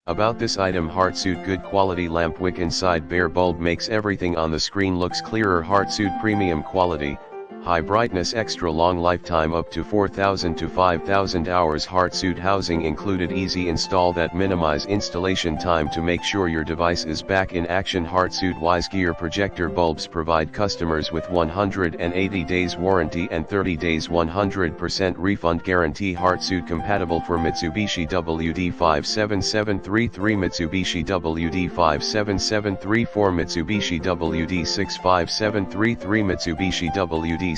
About this item: Heartsuit good quality lamp wick inside bare bulb makes everything on the screen looks clearer. Heartsuit premium quality, high brightness, extra long lifetime up to 4,000 to 5,000 hours. Heartsuit housing included, easy install that minimize installation time to make sure your device is back in action. Heartsuit WiseGear projector bulbs provide customers with 180 days warranty and 30 days 100% refund guarantee. Heartsuit compatible for Mitsubishi WD-57733, Mitsubishi WD-57734, Mitsubishi WD-65733, Mitsubishi WD-65734,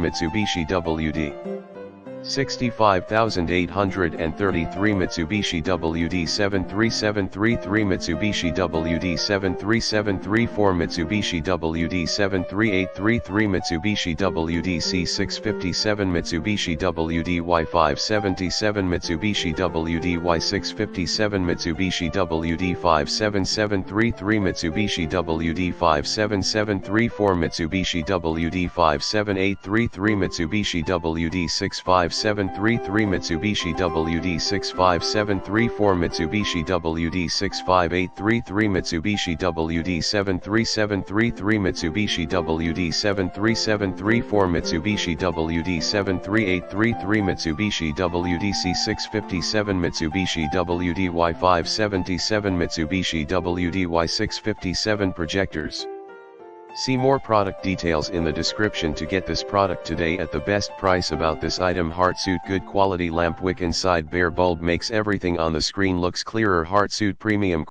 Mitsubishi WD-65833, Mitsubishi WD-73733, Mitsubishi WD-73734, Mitsubishi WD-73833, Mitsubishi WD-C657, Mitsubishi WD-Y577, Mitsubishi WD-Y657, Mitsubishi WD-57733, Mitsubishi WD-57734, Mitsubishi WD-57833, Mitsubishi WD-65733, Mitsubishi WD-65734, Mitsubishi WD-65833, Mitsubishi WD-73733, Mitsubishi WD-73734, Mitsubishi WD-73833, Mitsubishi WD-C657, Mitsubishi WD-Y577, Mitsubishi WD-Y657. Projectors. See more product details in the description to get this product today at the best price. About this item: Heartsuit good quality lamp wick inside bare bulb makes everything on the screen looks clearer. Heartsuit premium